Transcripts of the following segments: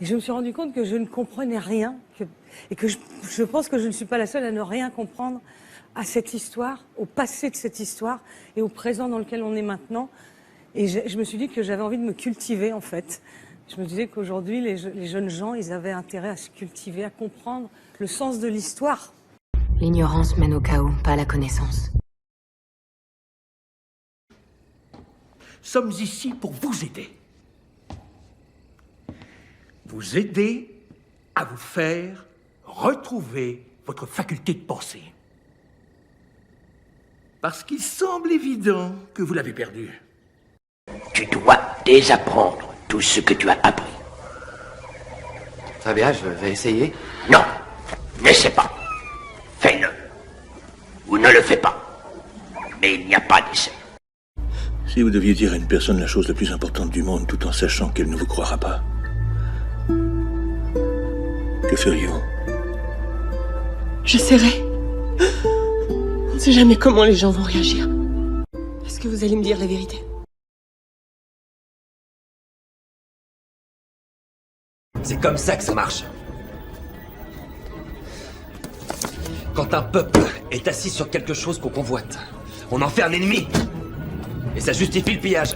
Et je me suis rendu compte que je ne comprenais rien, et que je pense que je ne suis pas la seule à ne rien comprendre à cette histoire, au passé de cette histoire et au présent dans lequel on est maintenant. Et je me suis dit que j'avais envie de me cultiver, en fait. Je me disais qu'aujourd'hui, les jeunes gens, ils avaient intérêt à se cultiver, à comprendre le sens de l'histoire. L'ignorance mène au chaos, pas à la connaissance. Sommes ici pour vous aider. Vous aider à vous faire retrouver votre faculté de penser. Parce qu'il semble évident que vous l'avez perdue. Tu dois désapprendre tout ce que tu as appris. Très bien, je vais essayer. Non, n'essaie pas. Fais-le. Ou ne le fais pas. Mais il n'y a pas d'essai. Si vous deviez dire à une personne la chose la plus importante du monde tout en sachant qu'elle ne vous croira pas, que feriez-vous? J'essaierai. On ne sait jamais comment les gens vont réagir. Est-ce que vous allez me dire la vérité? C'est comme ça que ça marche. Quand un peuple est assis sur quelque chose qu'on convoite, on en fait un ennemi. Et ça justifie le pillage.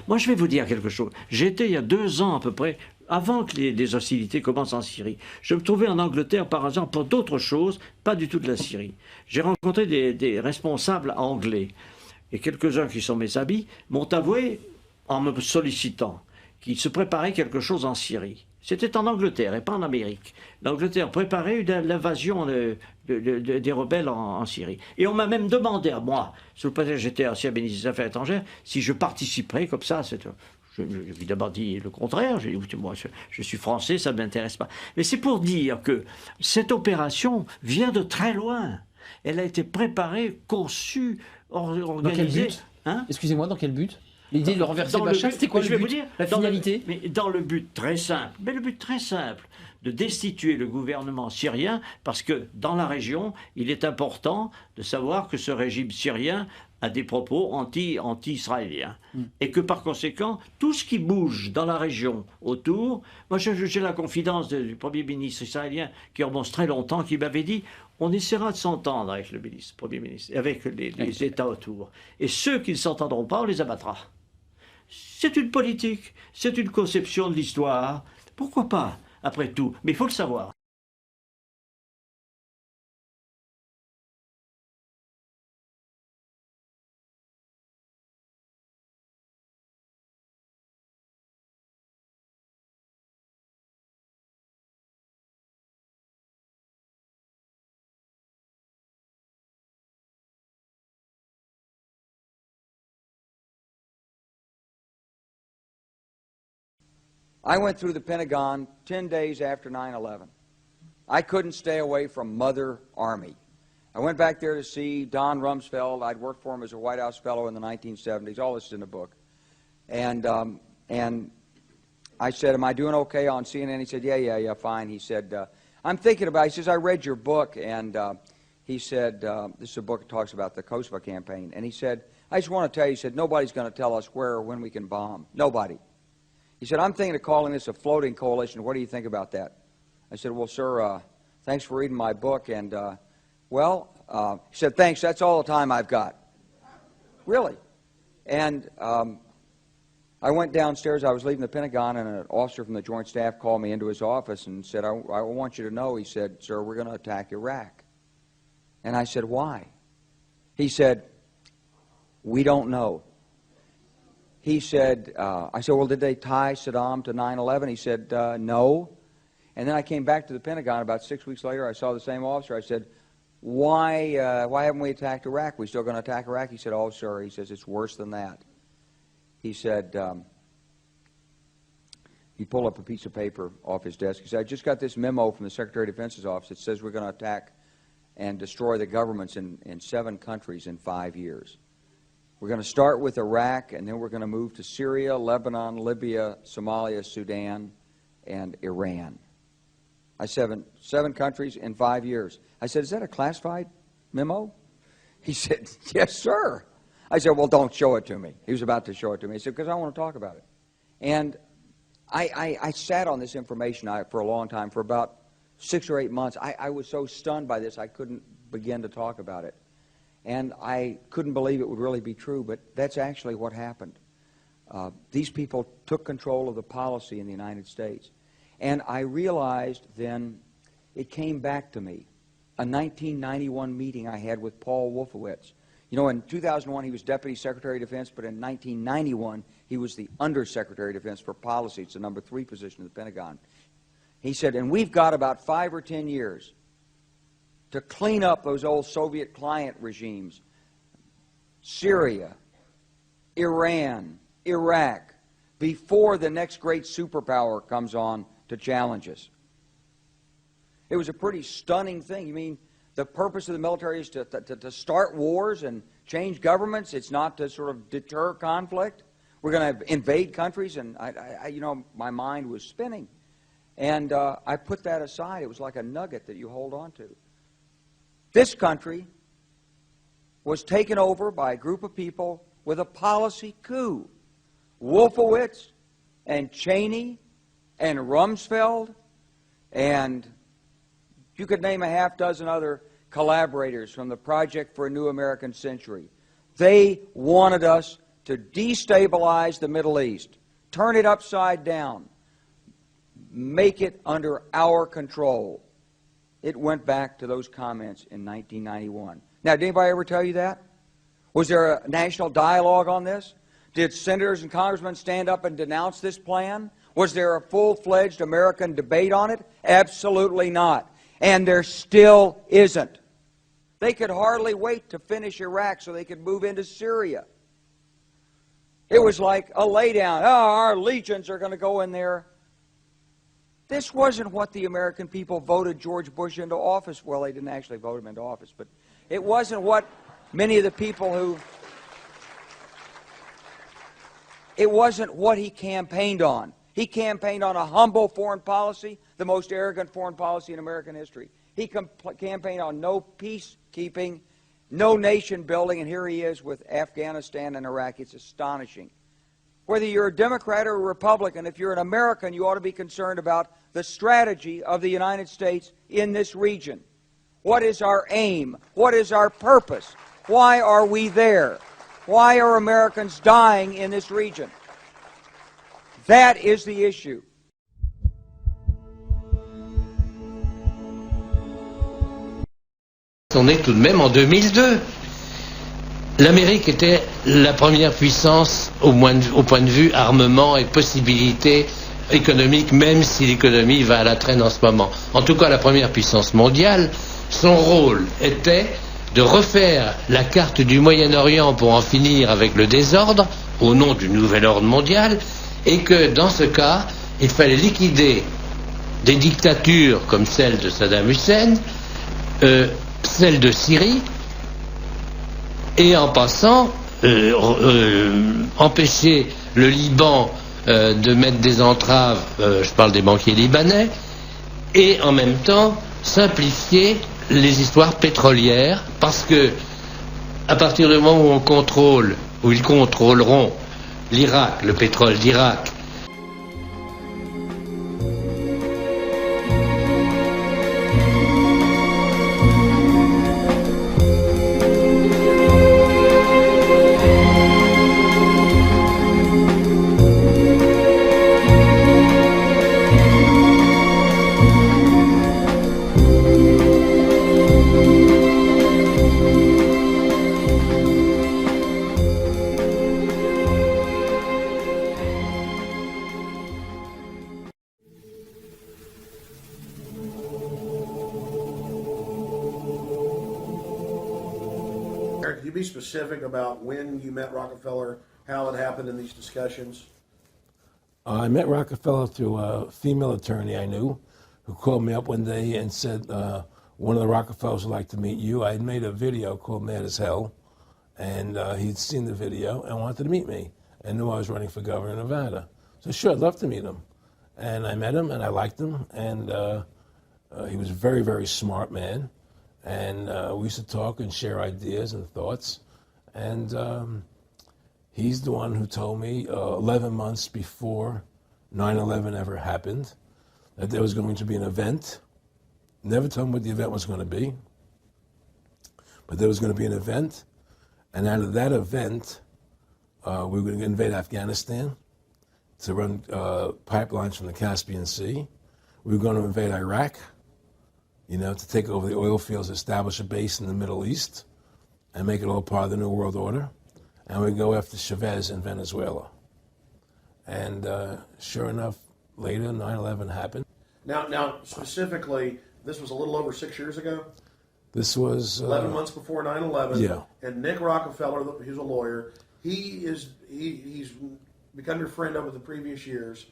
Moi, je vais vous dire quelque chose. J'étais il y a 2 ans à peu près, avant que les hostilités commencent en Syrie. Je me trouvais en Angleterre par hasard pour d'autres choses, pas du tout de la Syrie. J'ai rencontré des responsables anglais. Et quelques-uns qui sont mes amis m'ont avoué, en me sollicitant, qu'ils se préparaient quelque chose en Syrie. C'était en Angleterre et pas en Amérique. L'Angleterre préparait l'invasion des rebelles en Syrie. Et on m'a même demandé à moi, sous le prétexte que j'étais ancien ministre des Affaires étrangères, si je participerais comme ça. J'ai évidemment dit le contraire. J'ai dit, écoutez, moi, je suis français, ça ne m'intéresse pas. Mais c'est pour dire que cette opération vient de très loin. Elle a été préparée, conçue, organisée. Dans quel but Excusez-moi, dans quel but? L'idée de le renverser de Bachar, c'était quoi le but? La finalité? Mais dans le but très simple, de destituer le gouvernement syrien, parce que dans la région, il est important de savoir que ce régime syrien a des propos anti-israéliens. Et que par conséquent, tout ce qui bouge dans la région autour, moi j'ai la confidence du Premier ministre israélien qui remonte très longtemps, qui m'avait dit on essaiera de s'entendre avec le Premier ministre, avec les États autour. Et ceux qui ne s'entendront pas, on les abattra. C'est une politique, c'est une conception de l'histoire. Pourquoi pas, après tout? Mais il faut le savoir. I went through the Pentagon 10 days after 9/11. I couldn't stay away from Mother Army. I went back there to see Don Rumsfeld. I'd worked for him as a White House fellow in the 1970s. All this is in the book. And I said, am I doing okay on CNN? He said, yeah, fine. He said, I'm thinking about it. He says, I read your book. And he said, this is a book that talks about the Kosovo campaign. And he said, I just want to tell you, he said, nobody's going to tell us where or when we can bomb. Nobody. He said, I'm thinking of calling this a floating coalition. What do you think about that? I said, well, sir, thanks for reading my book. And, he said, thanks, that's all the time I've got. Really. And I went downstairs. I was leaving the Pentagon, and an officer from the Joint Staff called me into his office and said, I want you to know, he said, sir, we're going to attack Iraq. And I said, why? He said, we don't know. He said, I said, well, did they tie Saddam to 9/11? He said, no. And then I came back to the Pentagon about 6 weeks later. I saw the same officer. I said, why haven't we attacked Iraq? We still going to attack Iraq? He said, oh, sir. He says, it's worse than that. He said, he pulled up a piece of paper off his desk. He said, I just got this memo from the Secretary of Defense's office. It says we're going to attack and destroy the governments in 7 countries in 5 years. We're going to start with Iraq, and then we're going to move to Syria, Lebanon, Libya, Somalia, Sudan, and Iran. I said, 7 countries in 5 years. I said, is that a classified memo? He said, yes, sir. I said, well, don't show it to me. He was about to show it to me. He said, because I want to talk about it. And I sat on this information for a long time, for about 6 or 8 months. I was so stunned by this, I couldn't begin to talk about it. And I couldn't believe it would really be true, but that's actually what happened. These people took control of the policy in the United States. And I realized then, it came back to me, a 1991 meeting I had with Paul Wolfowitz. You know, in 2001, he was Deputy Secretary of Defense, but in 1991, he was the Undersecretary of Defense for Policy. It's the number 3 position in the Pentagon. He said, and we've got about 5 or 10 years to clean up those old Soviet client regimes, Syria, Iran, Iraq, before the next great superpower comes on to challenge us. It was a pretty stunning thing. You mean the purpose of the military is to start wars and change governments? It's not to sort of deter conflict? We're going to invade countries? And, you know, my mind was spinning. And I put that aside. It was like a nugget that you hold on to. This country was taken over by a group of people with a policy coup. Wolfowitz and Cheney and Rumsfeld, and you could name a half dozen other collaborators from the Project for a New American Century. They wanted us to destabilize the Middle East, turn it upside down, make it under our control. It went back to those comments in 1991. Now, did anybody ever tell you that? Was there a national dialogue on this? Did senators and congressmen stand up and denounce this plan? Was there a full-fledged American debate on it? Absolutely not. And there still isn't. They could hardly wait to finish Iraq so they could move into Syria. It was like a laydown. Oh, our legions are going to go in there. This wasn't what the American people voted George Bush into office. Well, they didn't actually vote him into office, but it wasn't what many of the people who... It wasn't what he campaigned on. He campaigned on a humble foreign policy, the most arrogant foreign policy in American history. He campaigned on no peacekeeping, no nation building, and here he is with Afghanistan and Iraq. It's astonishing. Whether you're a Democrat or a Republican, if you're an American, you ought to be concerned about the strategy of the United States in this region. What is our aim? What is our purpose? Why are we there? Why are Americans dying in this region? That is the issue. On est tout de même en 2002. L'Amérique était la première puissance au point de vue armement et possibilités économiques, même si l'économie va à la traîne en ce moment. En tout cas, la première puissance mondiale, son rôle était de refaire la carte du Moyen-Orient pour en finir avec le désordre, au nom du nouvel ordre mondial, et que, dans ce cas, il fallait liquider des dictatures comme celle de Saddam Hussein, celle de Syrie, et en passant, empêcher le Liban de mettre des entraves, je parle des banquiers libanais, et en même temps simplifier les histoires pétrolières, parce que à partir du moment où on contrôle, où ils contrôleront l'Irak, le pétrole d'Irak, Could you be specific about when you met Rockefeller, how it happened in these discussions? I met Rockefeller through a female attorney I knew who called me up one day and said, one of the Rockefellers would like to meet you. I had made a video called Mad as Hell, and he'd seen the video and wanted to meet me and knew I was running for governor of Nevada. So sure, I'd love to meet him. And I met him and I liked him, and he was a very, very smart man. And we used to talk and share ideas and thoughts. And he's the one who told me 11 months before 9/11 ever happened that there was going to be an event. Never told me what the event was going to be, but there was going to be an event. And out of that event, we were going to invade Afghanistan to run pipelines from the Caspian Sea. We were going to invade Iraq, to take over the oil fields, establish a base in the Middle East, and make it all part of the New World Order. And we'd go after Chavez in Venezuela. And sure enough, later, 9/11 happened. Now, specifically, this was a little over 6 years ago? This was 11 months before 9/11. Yeah. And Nick Rockefeller, who's a lawyer, he's become your friend over the previous years,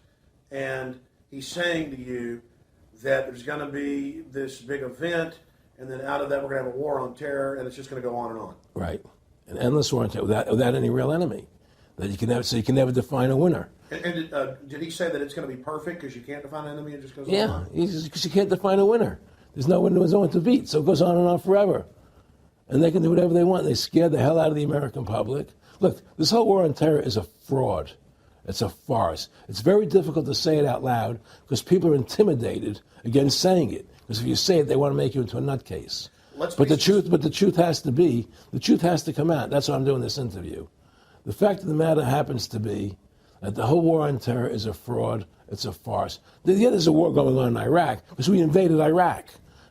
and he's saying to you that there's going to be this big event, and then out of that we're going to have a war on terror, and it's just going to go on and on. Right. An endless war on terror without any real enemy. That you can never define a winner. And did he say that it's going to be perfect because you can't define an enemy? It just goes on? Yeah, because you can't define a winner. There's no one to beat, so it goes on and on forever. And they can do whatever they want. They scare the hell out of the American public. Look, this whole war on terror is a fraud. It's a farce. It's very difficult to say it out loud because people are intimidated against saying it. Because if you say it, they want to make you into a nutcase. But the truth has to come out. That's why I'm doing this interview. The fact of the matter happens to be that the whole war on terror is a fraud. It's a farce. Yeah, there's a war going on in Iraq because we invaded Iraq.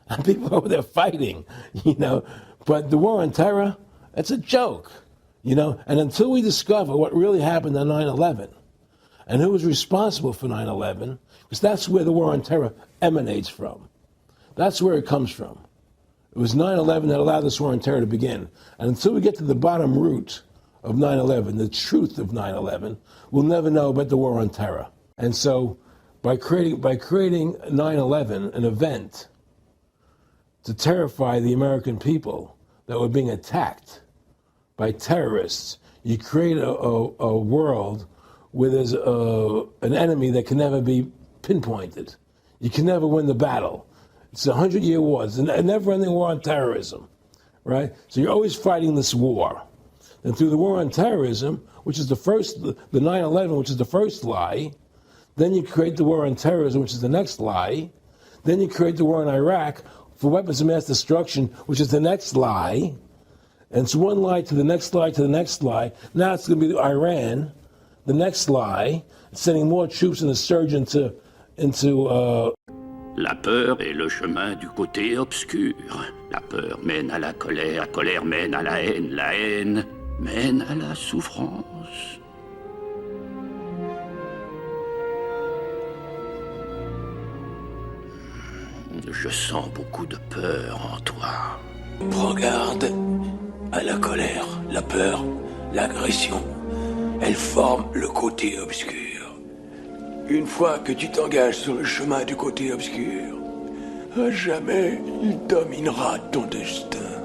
And people over there fighting, But the war on terror, it's a joke, And until we discover what really happened on 9/11 and who was responsible for 9/11, because that's where the war on terror emanates from. That's where it comes from. It was 9/11 that allowed this war on terror to begin. And until we get to the bottom root of 9/11, the truth of 9/11, we'll never know about the war on terror. And so by creating 9/11, an event to terrify the American people that were being attacked by terrorists, you create a world where there's an enemy that can never be pinpointed. You can never win the battle. It's a 100-year war. It's a never-ending war on terrorism, right? So you're always fighting this war. And through the war on terrorism, which is the 9/11, which is the first lie, then you create the war on terrorism, which is the next lie. Then you create the war in Iraq for weapons of mass destruction, which is the next lie. And it's one lie to the next lie to the next lie. Now it's going to be Iran, the next lie, sending more troops and a surge into La peur est le chemin du côté obscur. La peur mène à la colère mène à la haine mène à la souffrance. Je sens beaucoup de peur en toi. Prends garde à la colère, la peur, l'agression. Elles forment le côté obscur. Une fois que tu t'engages sur le chemin du côté obscur, à jamais il dominera ton destin.